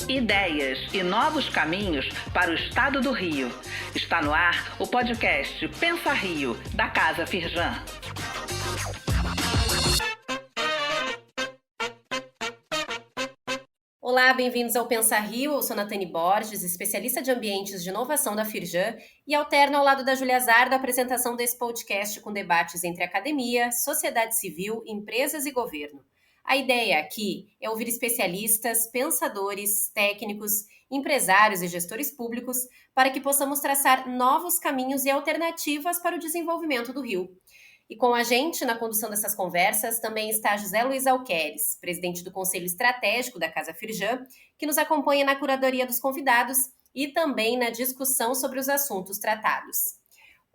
ideias e novos caminhos para o estado do Rio. Está no ar o podcast Pensa Rio, da Casa Firjan. Olá, bem-vindos ao Pensa Rio. Eu sou Natane Borges, especialista de ambientes de inovação da Firjan, e alterno ao lado da Júlia Zardo a apresentação desse podcast com debates entre academia, sociedade civil, empresas e governo. A ideia aqui é ouvir especialistas, pensadores, técnicos, empresários e gestores públicos para que possamos traçar novos caminhos e alternativas para o desenvolvimento do Rio. E com a gente, na condução dessas conversas, também está José Luiz Alqueres, presidente do Conselho Estratégico da Casa Firjan, que nos acompanha na curadoria dos convidados e também na discussão sobre os assuntos tratados.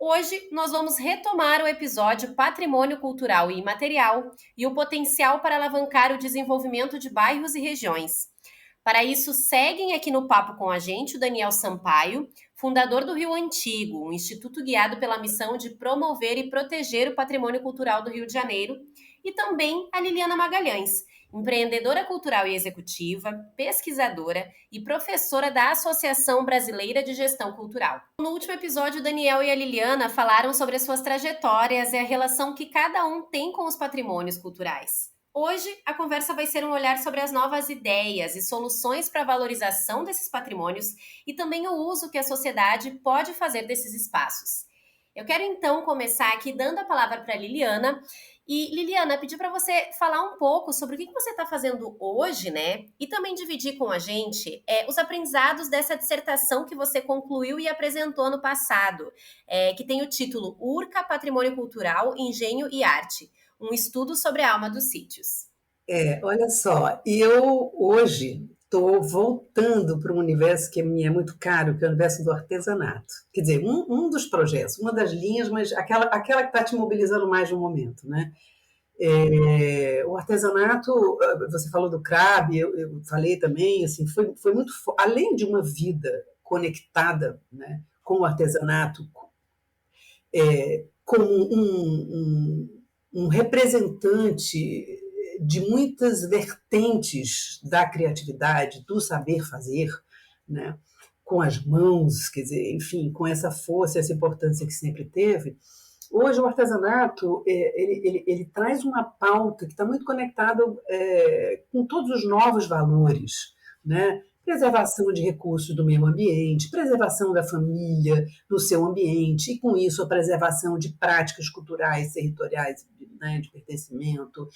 Hoje, nós vamos retomar o episódio Patrimônio Cultural e Imaterial e o potencial para alavancar o desenvolvimento de bairros e regiões. Para isso, seguem aqui no papo com a gente o Daniel Sampaio, fundador do Rio Antigo, um instituto guiado pela missão de promover e proteger o patrimônio cultural do Rio de Janeiro, e também a Liliana Magalhães, empreendedora cultural e executiva, pesquisadora e professora da Associação Brasileira de Gestão Cultural. No último episódio, o Daniel e a Liliana falaram sobre as suas trajetórias e a relação que cada um tem com os patrimônios culturais. Hoje, a conversa vai ser um olhar sobre as novas ideias e soluções para a valorização desses patrimônios e também o uso que a sociedade pode fazer desses espaços. Eu quero então começar aqui dando a palavra para a Liliana. E Liliana, pedir para você falar um pouco sobre o que você está fazendo hoje, né? E também dividir com a gente os aprendizados dessa dissertação que você concluiu e apresentou ano passado, que tem o título Urca, Patrimônio Cultural, Engenho e Arte. Um estudo sobre a alma dos sítios. Olha só, eu hoje estou voltando para um universo que me é muito caro, que é o universo do artesanato. Quer dizer, um dos projetos, uma das linhas, mas aquela que está te mobilizando mais no momento, né? O artesanato, você falou do CRAB, eu falei também, assim, foi muito, além de uma vida conectada, né, com o artesanato, como um representante de muitas vertentes da criatividade, do saber fazer, né? Com as mãos, quer dizer, enfim, com essa força, essa importância que sempre teve. Hoje o artesanato ele traz uma pauta que está muito conectada com todos os novos valores, né? Preservação de recursos do meio ambiente, preservação da família no seu ambiente, e com isso a preservação de práticas culturais, territoriais, né, de pertencimento,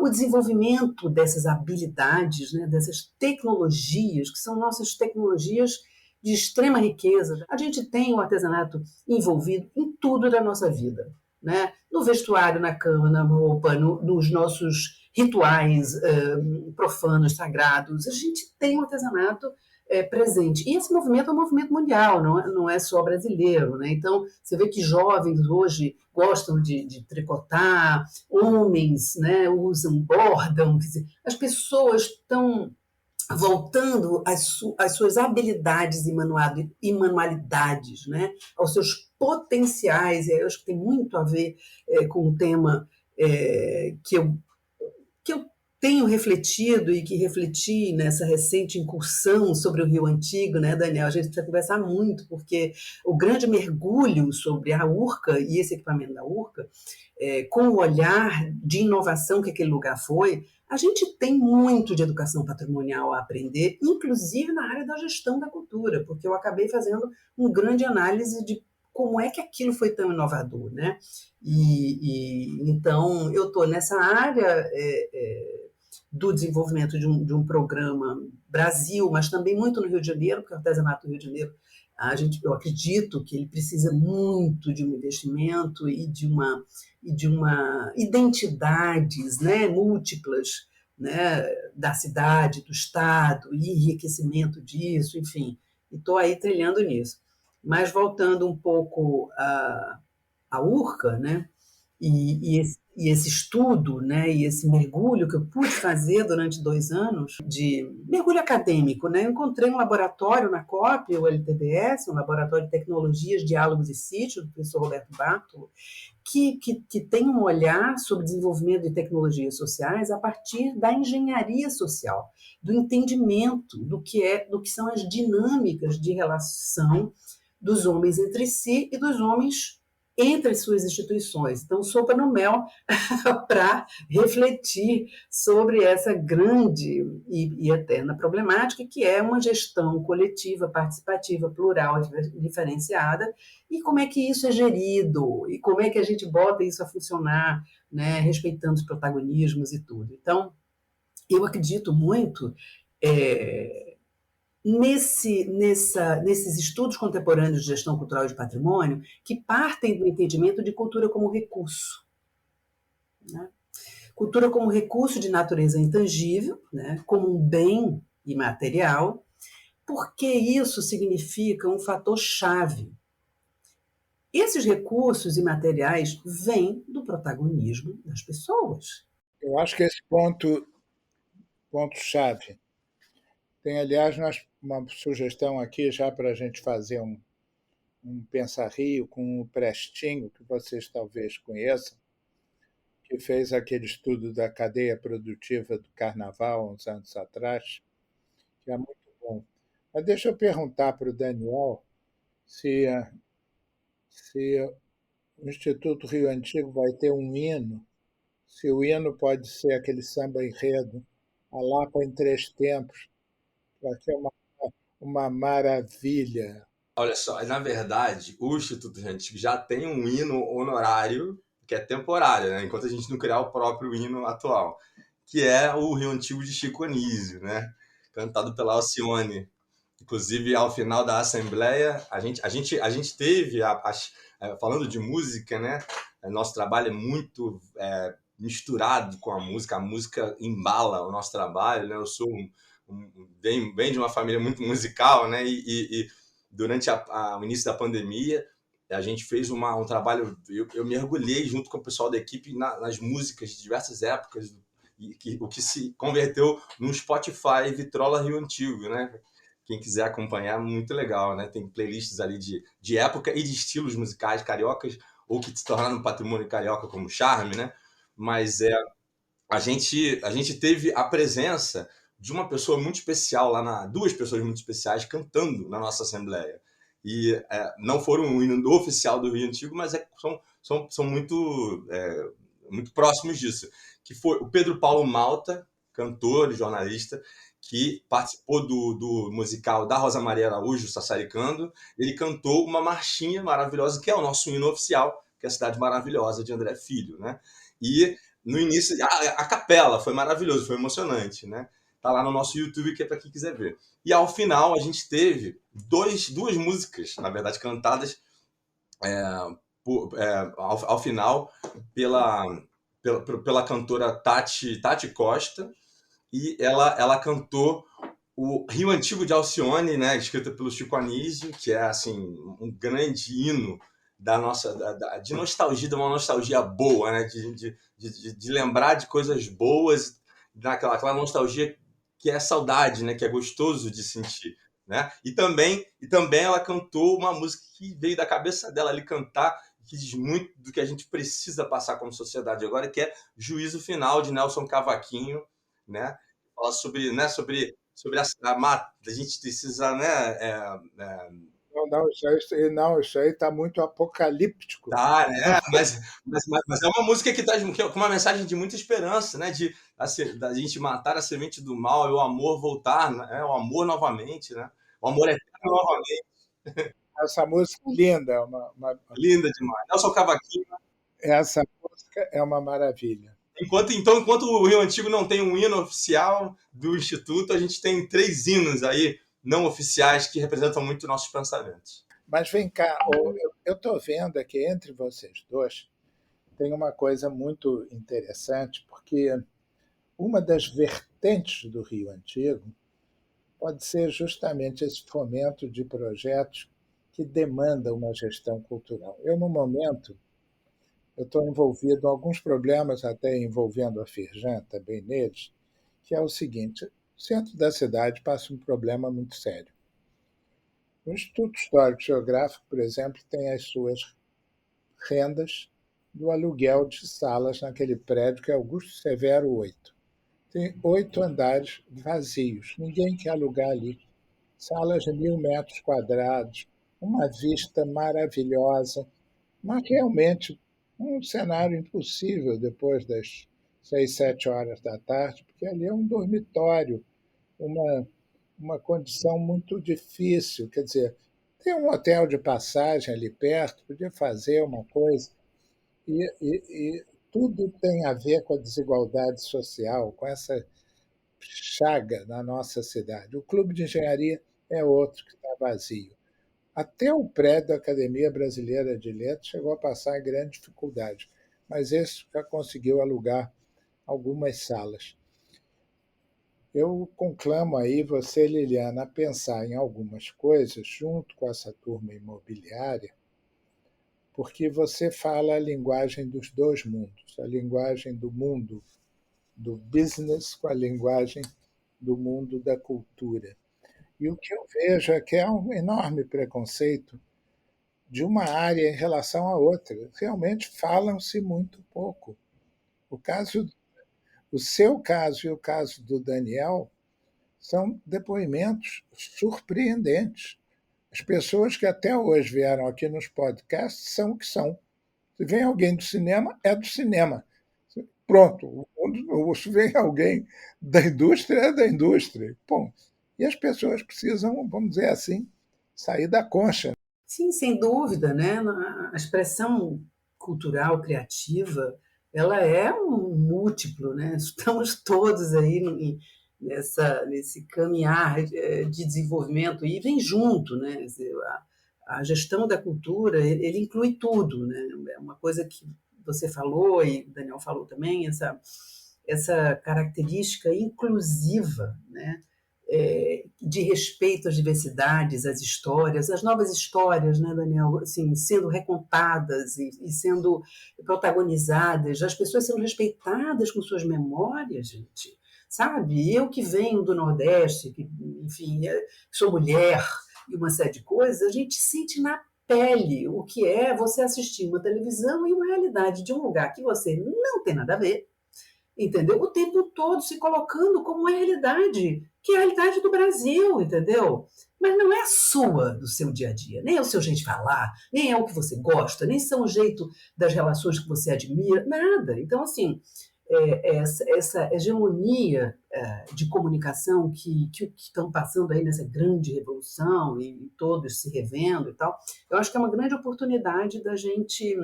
o desenvolvimento dessas habilidades, né, dessas tecnologias, que são nossas tecnologias de extrema riqueza. A gente tem o artesanato envolvido em tudo da nossa vida, né? No vestuário, na cama, na roupa, nos nossos rituais profanos, sagrados. A gente tem o artesanato presente. E esse movimento é um movimento mundial, não é só brasileiro, né? Então, você vê que jovens hoje gostam de tricotar, homens, né, bordam, quer dizer, as pessoas estão voltando às suas habilidades e manualidades, né, aos seus potenciais. Eu acho que tem muito a ver com um tema que eu tenho refletido e que refleti nessa recente incursão sobre o Rio Antigo, né, Daniel? A gente precisa conversar muito, porque o grande mergulho sobre a Urca e esse equipamento da Urca, com o olhar de inovação que aquele lugar foi, a gente tem muito de educação patrimonial a aprender, inclusive na área da gestão da cultura, porque eu acabei fazendo uma grande análise de como é que aquilo foi tão inovador, né? Então, eu estou nessa área do desenvolvimento de um programa Brasil, mas também muito no Rio de Janeiro, porque o artesanato do Rio de Janeiro, eu acredito que ele precisa muito de um investimento e de uma identidades, né, múltiplas, né, da cidade, do Estado, e enriquecimento disso, enfim. E estou aí trilhando nisso. Mas voltando um pouco à Urca, né, e esse estudo, né, e esse mergulho que eu pude fazer durante 2 anos, de mergulho acadêmico, né, eu encontrei um laboratório na COP, o LTDS, um laboratório de tecnologias, diálogos e sítios, do professor Roberto Bartolo, que tem um olhar sobre desenvolvimento de tecnologias sociais a partir da engenharia social, do entendimento do que são as dinâmicas de relação dos homens entre si e dos homens entre as suas instituições. Então, sopa no mel para refletir sobre essa grande e eterna problemática, que é uma gestão coletiva, participativa, plural, diferenciada, e como é que isso é gerido, e como é que a gente bota isso a funcionar, né, respeitando os protagonismos e tudo. Então, eu acredito muito nesses estudos contemporâneos de gestão cultural e de patrimônio, que partem do entendimento de cultura como recurso. Né? Cultura como recurso de natureza intangível, né? Como um bem imaterial, porque isso significa um fator-chave. Esses recursos imateriais vêm do protagonismo das pessoas. Eu acho que esse ponto-chave. Tem, aliás, uma sugestão aqui já para a gente fazer um Pensa Rio com o Prestinho, que vocês talvez conheçam, que fez aquele estudo da cadeia produtiva do Carnaval uns anos atrás, que é muito bom. Mas deixa eu perguntar para o Daniel se o Instituto Rio Antigo vai ter um hino, se o hino pode ser aquele samba-enredo, a Lapa em Três Tempos, vai ser uma maravilha. Olha só, na verdade, o Instituto Rio Antigo já tem um hino honorário que é temporário, né? Enquanto a gente não criar o próprio hino atual, que é o Rio Antigo de Chico Anísio, né? Cantado pela Alcione. Inclusive, ao final da Assembleia, a gente teve, falando de música, né? Nosso trabalho é muito misturado com a música embala o nosso trabalho, né? Eu sou bem de uma família muito musical, né? E durante o início da pandemia, a gente fez um trabalho, eu mergulhei junto com o pessoal da equipe nas músicas de diversas épocas, o que se converteu no Spotify Vitrola Rio Antigo, né? Quem quiser acompanhar, muito legal, né? Tem playlists ali de época e de estilos musicais cariocas, ou que se tornaram um patrimônio carioca como Charme, né? Mas a gente teve a presença de uma pessoa muito especial duas pessoas muito especiais cantando na nossa Assembleia. E não foram o hino oficial do Rio Antigo, mas são muito próximos disso. Que foi o Pedro Paulo Malta, cantor e jornalista, que participou do musical da Rosa Maria Araújo, Sassaricando. Ele cantou uma marchinha maravilhosa, que é o nosso hino oficial, que é a Cidade Maravilhosa, de André Filho, né? E no início, a capela foi maravilhoso, foi emocionante, né? Tá lá no nosso YouTube, que é para quem quiser ver. E ao final, a gente teve duas músicas, na verdade, cantadas ao final pela cantora Tati Costa, e ela cantou o Rio Antigo de Alcione, né, escrita pelo Chico Anísio, que é assim um grande hino de nostalgia, de uma nostalgia boa, né, de lembrar de coisas boas, daquela nostalgia que é saudade, né, que é gostoso de sentir, né? E também ela cantou uma música que veio da cabeça dela ali cantar, que diz muito do que a gente precisa passar como sociedade agora, que é Juízo Final, de Nelson Cavaquinho, né? Fala sobre a gente precisa, né? Isso aí está muito apocalíptico. Tá, né? Mas é uma música que traz com uma mensagem de muita esperança, né? Da gente matar a semente do mal e o amor voltar, né? O amor novamente, né? O amor eterno novamente. Essa música é linda. Linda demais. Nelson Cavaquinho. Essa música é uma maravilha. Enquanto o Rio Antigo não tem um hino oficial do Instituto, a gente tem 3 hinos aí não oficiais que representam muito nossos pensamentos. Mas vem cá, eu estou vendo aqui entre vocês dois tem uma coisa muito interessante, porque uma das vertentes do Rio Antigo pode ser justamente esse fomento de projetos que demandam uma gestão cultural. Eu, no momento, estou envolvido em alguns problemas, até envolvendo a Firjan também neles, que é o seguinte: o centro da cidade passa um problema muito sério. O Instituto Histórico e Geográfico, por exemplo, tem as suas rendas do aluguel de salas naquele prédio, que é Augusto Severo 8. Tem 8 andares vazios, ninguém quer alugar ali. Salas de 1.000 metros quadrados, uma vista maravilhosa, mas realmente um cenário impossível depois das 6, 7 horas da tarde, porque ali é um dormitório, uma, uma condição muito difícil. Quer dizer, tem um hotel de passagem ali perto, podia fazer uma coisa, e tudo tem a ver com a desigualdade social, com essa chaga na nossa cidade. O Clube de Engenharia é outro que está vazio. Até o prédio da Academia Brasileira de Letras chegou a passar em grande dificuldade, mas esse já conseguiu alugar algumas salas. Eu conclamo aí você, Liliana, a pensar em algumas coisas junto com essa turma imobiliária, porque você fala a linguagem dos dois mundos, a linguagem do mundo do business com a linguagem do mundo da cultura. E o que eu vejo é que é um enorme preconceito de uma área em relação à outra. Realmente falam-se muito pouco. O caso, o seu caso e o caso do Daniel são depoimentos surpreendentes. As pessoas que até hoje vieram aqui nos podcasts são o que são. Se vem alguém do cinema, é do cinema. Pronto. Se vem alguém da indústria, é da indústria. Bom, e as pessoas precisam, vamos dizer assim, sair da concha. Sim, sem dúvida, né? A expressão cultural, criativa, ela é um múltiplo, né? Estamos todos aí nesse caminhar de desenvolvimento e vem junto, né? Quer dizer, a gestão da cultura, ele inclui tudo, né? É uma coisa que você falou e o Daniel falou também, essa característica inclusiva, né? De respeito às diversidades, às histórias, as novas histórias, né, Daniel, assim, sendo recontadas e sendo protagonizadas, as pessoas sendo respeitadas com suas memórias, gente, sabe? Eu que venho do Nordeste, que, enfim, sou mulher e uma série de coisas, a gente sente na pele o que é você assistir uma televisão e uma realidade de um lugar que você não tem nada a ver, entendeu? O tempo todo se colocando como uma realidade, que é a realidade do Brasil, entendeu? Mas não é a sua, do seu dia a dia, nem é o seu jeito de falar, nem é o que você gosta, nem são o jeito das relações que você admira, nada. Então, assim, essa hegemonia de comunicação que estão passando aí nessa grande revolução e todos se revendo e tal, eu acho que é uma grande oportunidade da gente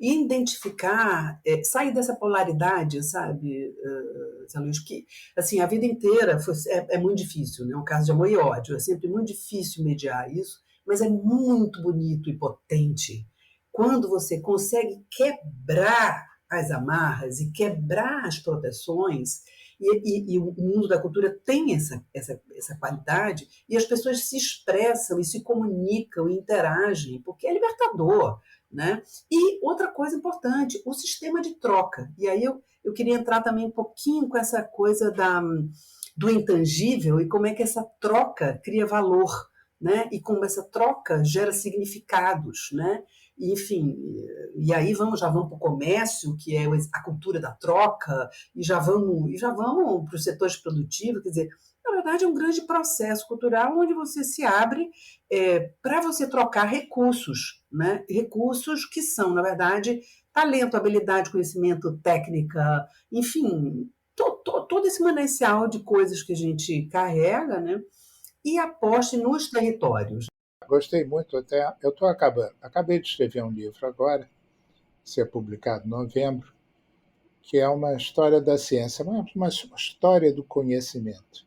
identificar, sair dessa polaridade, sabe, Zé Luiz, que assim, a vida inteira é muito difícil, né? Um caso de amor e ódio, é sempre muito difícil mediar isso, mas é muito bonito e potente quando você consegue quebrar as amarras e quebrar as proteções, e o mundo da cultura tem essa qualidade, e as pessoas se expressam e se comunicam e interagem, porque é libertador, né? E outra coisa importante, o sistema de troca. E aí eu queria entrar também um pouquinho com essa coisa do intangível e como é que essa troca cria valor, né? E como essa troca gera significados, né? Enfim, e aí já vamos para o comércio, que é a cultura da troca, e já vamos para os setores produtivos, quer dizer, na verdade é um grande processo cultural onde você se abre para você trocar recursos, né? Recursos que são, na verdade, talento, habilidade, conhecimento, técnica, enfim, todo esse manancial de coisas que a gente carrega, né? E aposte nos territórios. Gostei muito, até. Eu estou acabando. Acabei de escrever um livro agora, ser publicado em novembro, que é uma história da ciência, uma história do conhecimento.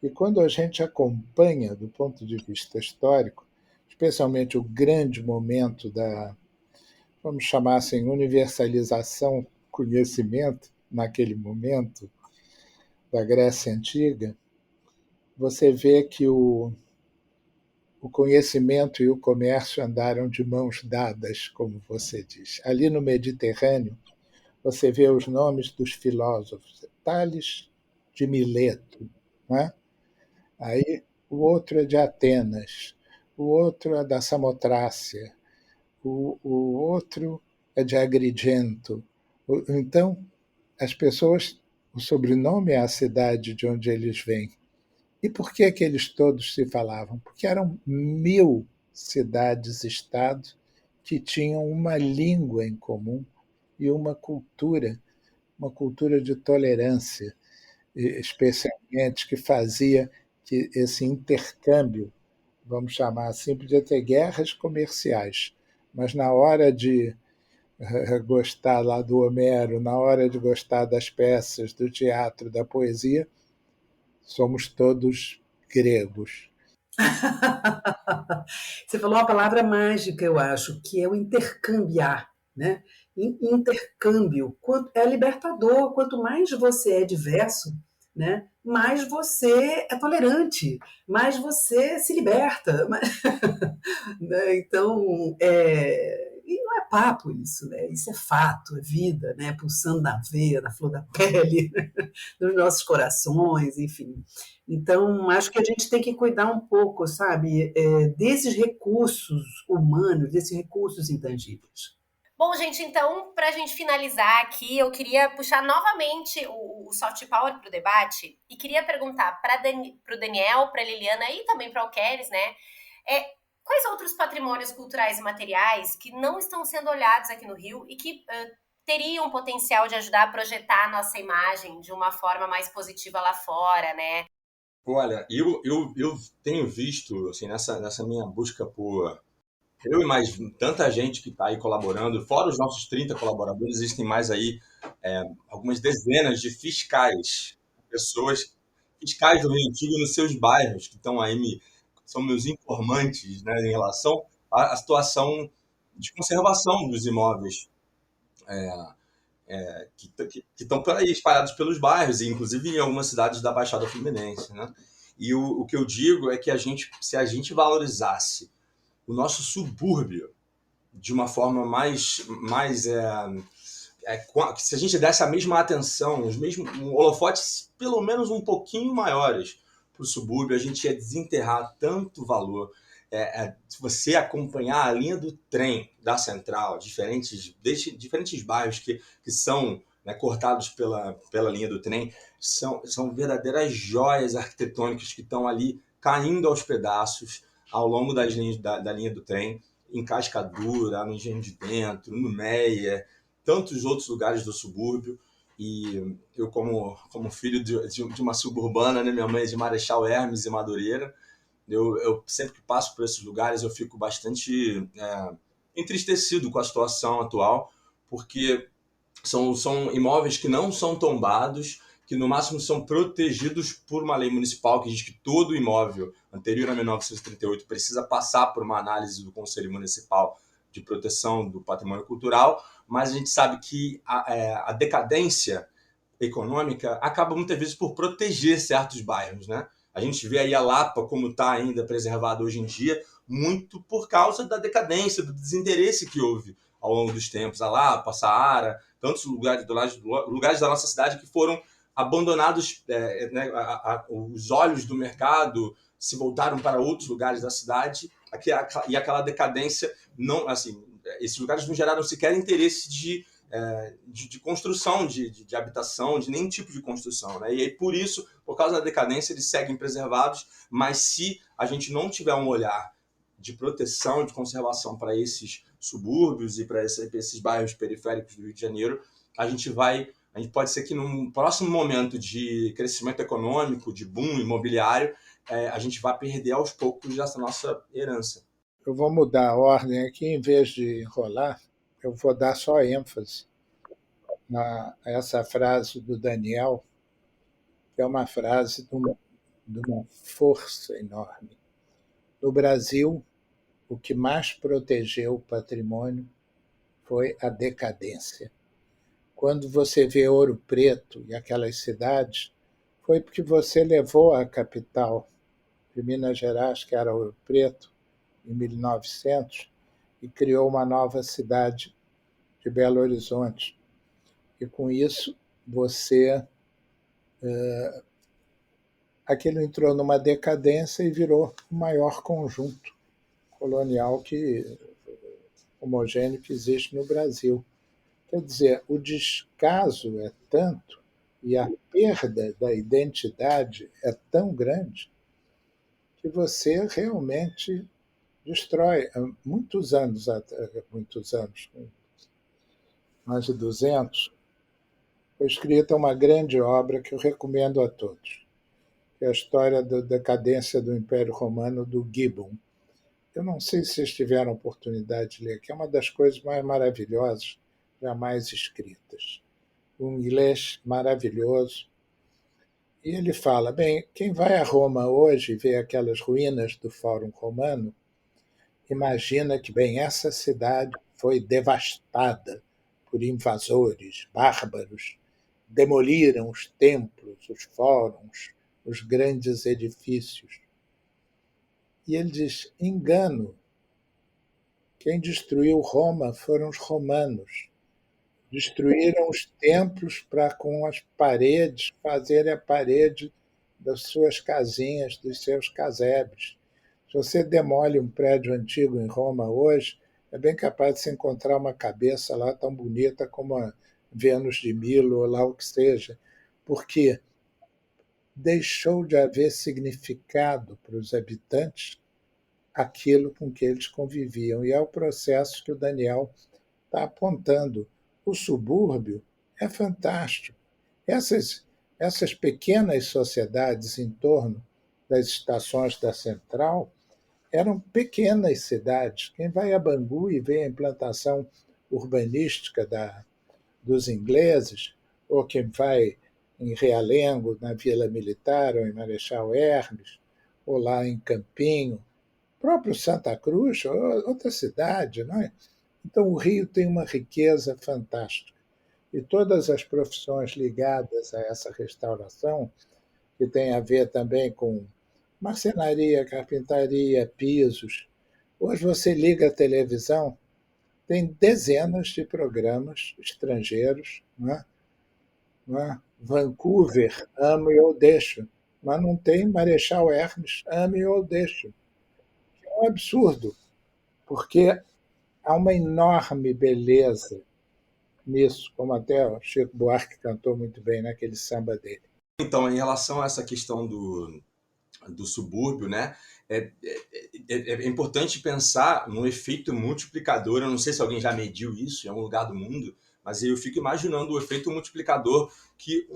E quando a gente acompanha, do ponto de vista histórico, especialmente o grande momento vamos chamar assim, universalização do conhecimento, naquele momento da Grécia Antiga, você vê que o conhecimento e o comércio andaram de mãos dadas, como você diz. Ali no Mediterrâneo, você vê os nomes dos filósofos, Tales de Mileto, né? Aí o outro é de Atenas, o outro é da Samotrácia, o outro é de Agrigento. Então, as pessoas, o sobrenome é a cidade de onde eles vêm. E por que que eles todos se falavam? Porque eram 1000 cidades-estado que tinham uma língua em comum e uma cultura de tolerância, especialmente, que fazia que esse intercâmbio, vamos chamar assim, podia ter guerras comerciais, mas na hora de gostar lá do Homero, na hora de gostar das peças, do teatro, da poesia, somos todos gregos. Você falou a palavra mágica, eu acho, que é o intercambiar, né? Intercâmbio é libertador. Quanto mais você é diverso, né, mais você é tolerante, mais você se liberta. Né? Então, e não é papo isso, né? Isso é fato, é vida, né? Pulsando na veia, na flor da pele, nos nossos corações, enfim. Então, acho que a gente tem que cuidar um pouco, sabe, desses recursos humanos, desses recursos intangíveis. Bom, gente, então, para a gente finalizar aqui, eu queria puxar novamente o soft power para o debate e queria perguntar para o Daniel, para a Liliana e também para o Alqueres, né? Quais outros patrimônios culturais e materiais que não estão sendo olhados aqui no Rio e que teriam potencial de ajudar a projetar a nossa imagem de uma forma mais positiva lá fora, né? Olha, eu tenho visto, assim, nessa minha busca por... Eu e mais tanta gente que está aí colaborando, fora os nossos 30 colaboradores, existem mais aí algumas dezenas de fiscais, pessoas, fiscais do Rio Antigo nos seus bairros, que estão aí, são meus informantes, né, em relação à situação de conservação dos imóveis que estão por aí, espalhados pelos bairros, e inclusive em algumas cidades da Baixada Fluminense, né? E o que eu digo é que se a gente valorizasse o nosso subúrbio de uma forma se a gente desse a mesma atenção, um holofotes pelo menos um pouquinho maiores para o subúrbio, a gente ia desenterrar tanto valor. Se você acompanhar a linha do trem da Central, diferentes bairros que são, né, cortados pela linha do trem, são verdadeiras joias arquitetônicas que estão ali caindo aos pedaços ao longo da linha do trem, em Cascadura, no Engenho de Dentro, no Meia, tantos outros lugares do subúrbio. E eu, como filho de uma suburbana, né, minha mãe é de Marechal Hermes e Madureira, eu sempre que passo por esses lugares eu fico bastante entristecido com a situação atual, porque são imóveis que não são tombados, que no máximo são protegidos por uma lei municipal que diz que todo imóvel anterior a 1938 precisa passar por uma análise do Conselho Municipal de Proteção do Patrimônio Cultural, mas a gente sabe que a decadência econômica acaba muitas vezes por proteger certos bairros, né? A gente vê aí a Lapa como está ainda preservada hoje em dia, muito por causa da decadência, do desinteresse que houve ao longo dos tempos. A Lapa, a Saara, tantos lugares da nossa cidade que foram abandonados, né, os olhos do mercado se voltaram para outros lugares da cidade, e aquela decadência, não, assim, esses lugares não geraram sequer interesse de construção, de habitação, de nenhum tipo de construção, né? E aí, por causa da decadência, eles seguem preservados, mas se a gente não tiver um olhar de proteção, de conservação para esses subúrbios e para esses bairros periféricos do Rio de Janeiro, a gente pode ser que num próximo momento de crescimento econômico, de boom imobiliário, a gente vai perder aos poucos essa nossa herança. Eu vou mudar a ordem aqui, em vez de enrolar, eu vou dar só ênfase a essa frase do Daniel, que é uma frase de uma força enorme. No Brasil, o que mais protegeu o patrimônio foi a decadência. Quando você vê Ouro Preto e aquelas cidades, foi porque você levou a capital de Minas Gerais, que era Ouro Preto, em 1900, e criou uma nova cidade de Belo Horizonte. E com isso, aquilo entrou numa decadência e virou o maior conjunto colonial que homogêneo que existe no Brasil. Quer dizer, o descaso é tanto e a perda da identidade é tão grande que você realmente destrói. Há muitos anos, mais de 200, foi escrita uma grande obra que eu recomendo a todos, que é a história da decadência do Império Romano, do Gibbon. Eu não sei se vocês tiveram oportunidade de ler, que é uma das coisas mais maravilhosas jamais escritas. Um inglês maravilhoso. E ele fala, bem, quem vai a Roma hoje e vê aquelas ruínas do Fórum Romano, imagina que, bem, essa cidade foi devastada por invasores bárbaros, demoliram os templos, os fóruns, os grandes edifícios. E ele diz, engano, quem destruiu Roma foram os romanos. Destruíram os templos para, com as paredes, fazerem a parede das suas casinhas, dos seus casebres. Se você demole um prédio antigo em Roma hoje, é bem capaz de se encontrar uma cabeça lá tão bonita como a Vênus de Milo, ou lá o que seja, porque deixou de haver significado para os habitantes aquilo com que eles conviviam. E é o processo que o Daniel está apontando. O subúrbio é fantástico. Essas pequenas sociedades em torno das estações da Central eram pequenas cidades. Quem vai a Bangu e vê a implantação urbanística dos ingleses, ou quem vai em Realengo, na Vila Militar, ou em Marechal Hermes, ou lá em Campinho, próprio Santa Cruz, outra cidade, não é? Então, o Rio tem uma riqueza fantástica. E todas as profissões ligadas a essa restauração, que tem a ver também com marcenaria, carpintaria, pisos. Hoje você liga a televisão, tem dezenas de programas estrangeiros, não é? Não é? Vancouver, ame ou deixo, mas não tem Marechal Hermes, ame ou deixo. É um absurdo, porque há uma enorme beleza nisso, como até o Chico Buarque cantou muito bem naquele samba dele. Então, em relação a essa questão do subúrbio, né, é importante pensar no efeito multiplicador. Eu não sei se alguém já mediu isso em algum lugar do mundo, mas eu fico imaginando o efeito multiplicador que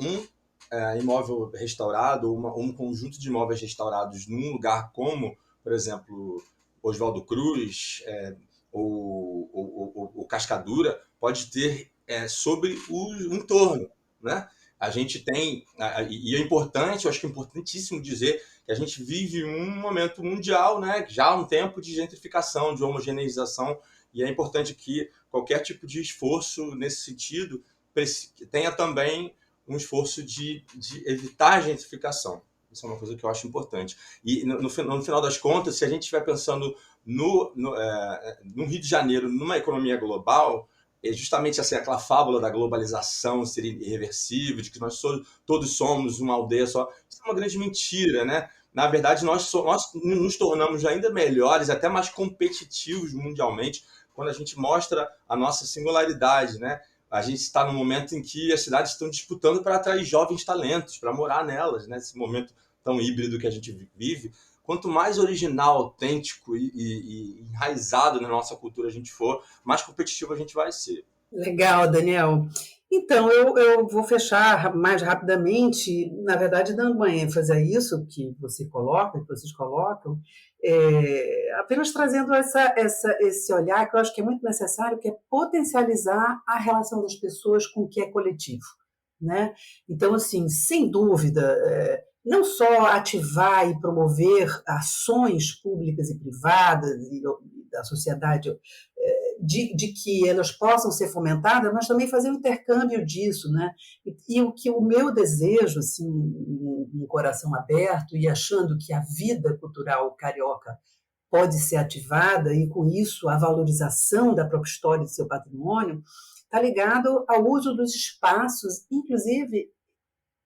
imóvel restaurado, um conjunto de imóveis restaurados num lugar como, por exemplo, Oswaldo Cruz, ou Cascadura, pode ter sobre o entorno, né? A gente tem, e é importante, eu acho que é importantíssimo dizer que a gente vive um momento mundial, né? Já há um tempo de gentrificação, de homogeneização, e é importante que qualquer tipo de esforço nesse sentido tenha também um esforço de evitar a gentrificação. Isso é uma coisa que eu acho importante. E no final das contas, se a gente estiver pensando no Rio de Janeiro, numa economia global, é justamente assim, aquela fábula da globalização ser irreversível, de que nós todos somos uma aldeia só. Isso é uma grande mentira, né? Na verdade, nós nos tornamos ainda melhores, até mais competitivos mundialmente, quando a gente mostra a nossa singularidade, né? A gente está num momento em que as cidades estão disputando para atrair jovens talentos, para morar nelas, né? Esse momento tão híbrido que a gente vive. Quanto mais original, autêntico e enraizado na nossa cultura a gente for, mais competitivo a gente vai ser. Legal, Daniel. Então, eu vou fechar mais rapidamente, na verdade, dando uma ênfase a isso que você coloca, que vocês colocam, apenas trazendo esse olhar que eu acho que é muito necessário, que é potencializar a relação das pessoas com o que é coletivo, né? Então, assim, sem dúvida, não só ativar e promover ações públicas e privadas e da sociedade de que elas possam ser fomentadas, mas também fazer um intercâmbio disso, né? E o meu desejo, assim, um coração aberto e achando que a vida cultural carioca pode ser ativada e, com isso, a valorização da própria história e do seu patrimônio, está ligado ao uso dos espaços, inclusive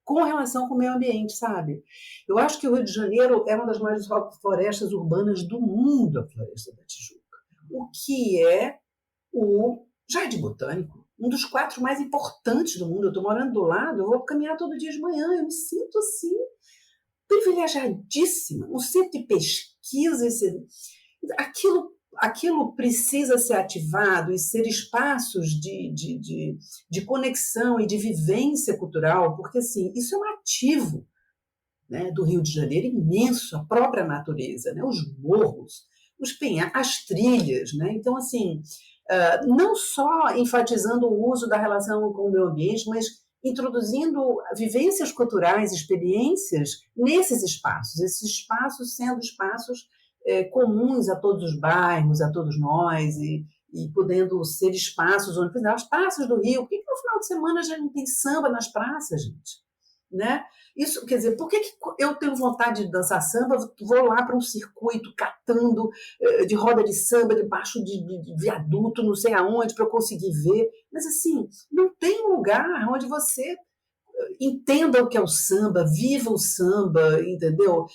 com relação com o meio ambiente, sabe? Eu acho que o Rio de Janeiro é uma das maiores florestas urbanas do mundo, a Floresta da Tijuca. O que é o Jardim Botânico, um dos 4 mais importantes do mundo. Eu estou morando do lado, eu vou caminhar todo dia de manhã, eu me sinto assim, privilegiadíssima. Um centro de pesquisa, aquilo precisa ser ativado e ser espaços de conexão e de vivência cultural, porque assim, isso é um ativo, né, do Rio de Janeiro imenso, a própria natureza, né, os morros, os penhascos, as trilhas. Né? Então, assim, não só enfatizando o uso da relação com o meio ambiente, mas introduzindo vivências culturais, experiências nesses espaços, esses espaços sendo espaços comuns a todos os bairros, a todos nós, e podendo ser espaços onde, por exemplo, as praças do Rio, por que no final de semana já não tem samba nas praças, gente? Né? Isso, quer dizer, por que eu tenho vontade de dançar samba, vou lá para um circuito catando de roda de samba debaixo de viaduto, não sei aonde, para eu conseguir ver? Mas assim, não tem um lugar onde você entenda o que é o samba, viva o samba, entendeu?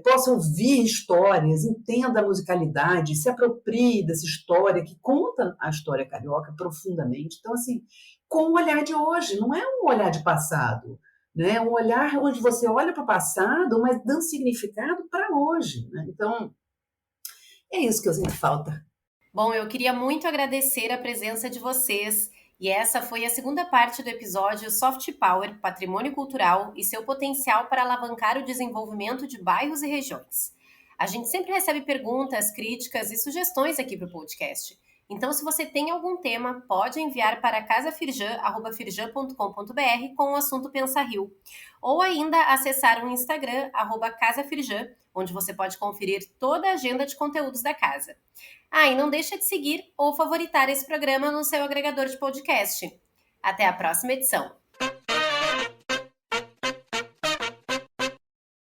Possa ouvir histórias, entenda a musicalidade, se aproprie dessa história que conta a história carioca profundamente. Então, assim, com o olhar de hoje, não é um olhar de passado, né? Um olhar onde você olha para o passado, mas dando significado para hoje. Né? Então, é isso que eu sinto falta. Bom, eu queria muito agradecer a presença de vocês. E essa foi a segunda parte do episódio Soft Power, Patrimônio Cultural e seu potencial para alavancar o desenvolvimento de bairros e regiões. A gente sempre recebe perguntas, críticas e sugestões aqui para o podcast. Então, se você tem algum tema, pode enviar para casafirjan@firjan.com.br com o assunto Pensa Rio. Ou ainda acessar o Instagram, @casafirjan, onde você pode conferir toda a agenda de conteúdos da casa. E não deixa de seguir ou favoritar esse programa no seu agregador de podcast. Até a próxima edição!